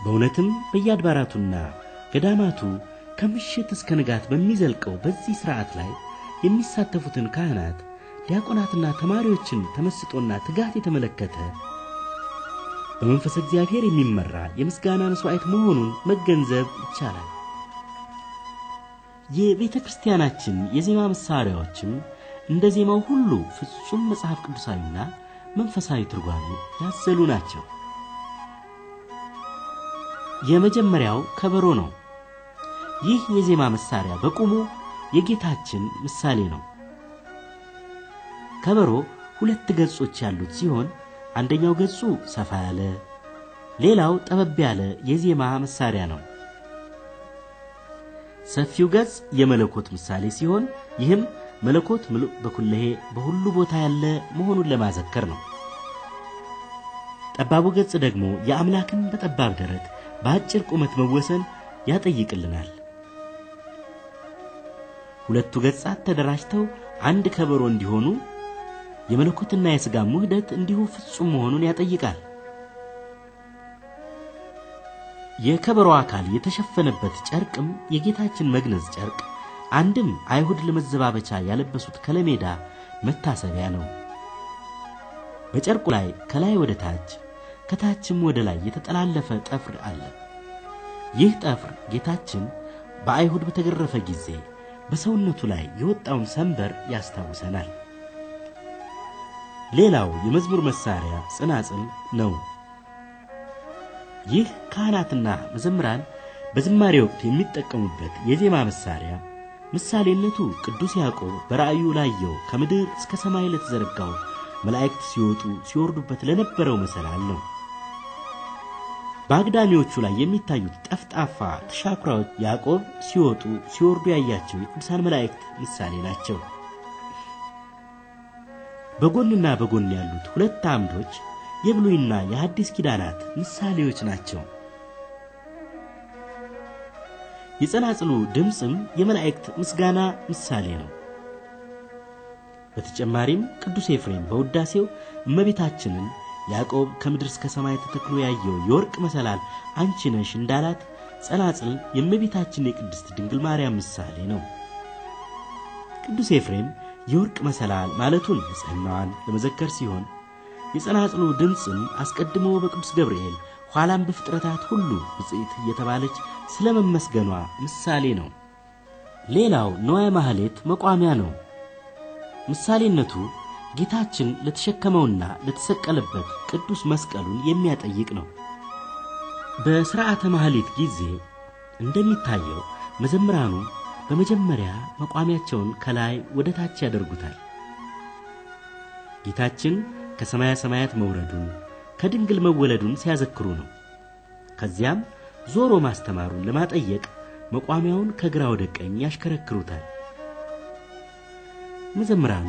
በእውነትም በየአድባራቱና ገዳማቱ ከምሽት እስከ ንጋት በሚዘልቀው በዚህ ሥርዓት ላይ የሚሳተፉትን ካህናት፣ ዲያቆናትና ተማሪዎችን ተመስጦና ትጋት የተመለከተ በመንፈስ እግዚአብሔር የሚመራ የምስጋና መስዋዕት መሆኑን መገንዘብ ይቻላል። የቤተ ክርስቲያናችን የዜማ መሳሪያዎችም እንደ ዜማው ሁሉ ፍጹም መጽሐፍ ቅዱሳዊና መንፈሳዊ ትርጓሜ ያዘሉ ናቸው። የመጀመሪያው ከበሮ ነው። ይህ የዜማ መሳሪያ በቁሙ የጌታችን ምሳሌ ነው። ከበሮ ሁለት ገጾች ያሉት ሲሆን አንደኛው ገጹ ሰፋ ያለ፣ ሌላው ጠበብ ያለ የዜማ መሳሪያ ነው። ሰፊው ገጽ የመለኮት ምሳሌ ሲሆን ይህም መለኮት ምሉእ በኩለሄ በሁሉ ቦታ ያለ መሆኑን ለማዘከር ነው። ጠባቡ ገጽ ደግሞ የአምላክን በጠባብ ደረት በአጭር ቁመት መወሰን ያጠይቅልናል። ሁለቱ ገጻት ተደራጅተው አንድ ከበሮ እንዲሆኑ የመለኮትና የሥጋ ውህደት እንዲሁ ፍጹም መሆኑን ያጠይቃል። የከበሮ አካል የተሸፈነበት ጨርቅም የጌታችን መግነዝ ጨርቅ አንድም አይሁድ ለመዘባበቻ ያለበሱት ከለሜዳ መታሰቢያ ነው። በጨርቁ ላይ ከላይ ወደ ታች ከታችም ወደ ላይ የተጠላለፈ ጠፍር አለ። ይህ ጠፍር ጌታችን በአይሁድ በተገረፈ ጊዜ በሰውነቱ ላይ የወጣውን ሰንበር ያስታውሰናል። ሌላው የመዝሙር መሳሪያ ጽናጽል ነው። ይህ ካህናትና መዘምራን በዝማሬ ወቅት የሚጠቀሙበት የዜማ መሳሪያ ምሳሌነቱ ቅዱስ ያዕቆብ በራእዩ ላየው ከምድር እስከ ሰማይ ለተዘረጋው መላእክት ሲወጡ ሲወርዱበት ለነበረው መሰላል ነው። በአግዳሚዎቹ ላይ የሚታዩት ጠፍጣፋ ተሻኩራዎች ያዕቆብ ሲወጡ ሲወርዱ ያያቸው የቅዱሳን መላእክት ምሳሌ ናቸው። በጎንና በጎን ያሉት ሁለት አምዶች የብሉይና የሐዲስ ኪዳናት ምሳሌዎች ናቸው። የጸናጽሉ ድምጽም የመላእክት ምስጋና ምሳሌ ነው። በተጨማሪም ቅዱስ ኤፍሬም በውዳሴው እመቤታችንን ያዕቆብ ከምድር እስከ ሰማይ ተተክሎ ያየው የወርቅ መሰላል አንቺ ነሽ እንዳላት ጸናጽል የእመቤታችን የቅድስት ድንግል ማርያም ምሳሌ ነው። ቅዱስ ኤፍሬም የወርቅ መሰላል ማለቱን ንጽሕናዋን ለመዘከር ሲሆን የጸናጽሉ ድምጽም አስቀድሞ በቅዱስ ገብርኤል ኋላም በፍጥረታት ሁሉ ብጽዕት እየተባለች ስለመመስገኗ ምሳሌ ነው። ሌላው ንዋየ ማህሌት መቋሚያ ነው። ምሳሌነቱ ጌታችን ለተሸከመውና ለተሰቀለበት ቅዱስ መስቀሉን የሚያጠይቅ ነው። በሥርዓተ ማህሌት ጊዜ እንደሚታየው መዘምራኑ በመጀመሪያ መቋሚያቸውን ከላይ ወደ ታች ያደርጉታል። ጌታችን ከሰማያ ሰማያት መውረዱን ከድንግል መወለዱን ሲያዘክሩ ነው። ከዚያም ዞሮ ማስተማሩን ለማጠየቅ መቋሚያውን ከግራ ወደ ቀኝ ያሽከረክሩታል። መዘምራኑ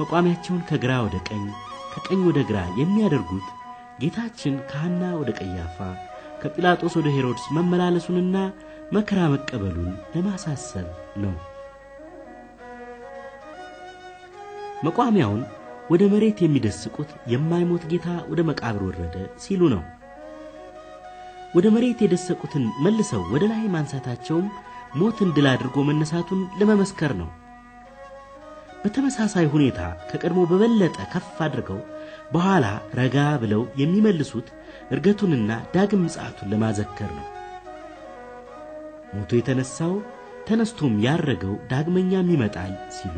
መቋሚያቸውን ከግራ ወደ ቀኝ ከቀኝ ወደ ግራ የሚያደርጉት ጌታችን ከሐና ወደ ቀያፋ ከጲላጦስ ወደ ሄሮድስ መመላለሱንና መከራ መቀበሉን ለማሳሰብ ነው። መቋሚያውን ወደ መሬት የሚደስቁት የማይሞት ጌታ ወደ መቃብር ወረደ ሲሉ ነው። ወደ መሬት የደሰቁትን መልሰው ወደ ላይ ማንሳታቸውም ሞትን ድል አድርጎ መነሳቱን ለመመስከር ነው። በተመሳሳይ ሁኔታ ከቀድሞ በበለጠ ከፍ አድርገው በኋላ ረጋ ብለው የሚመልሱት እርገቱንና ዳግም ምጽአቱን ለማዘከር ነው። ሞቶ የተነሳው ተነስቶም ያረገው ዳግመኛም ይመጣል ሲሉ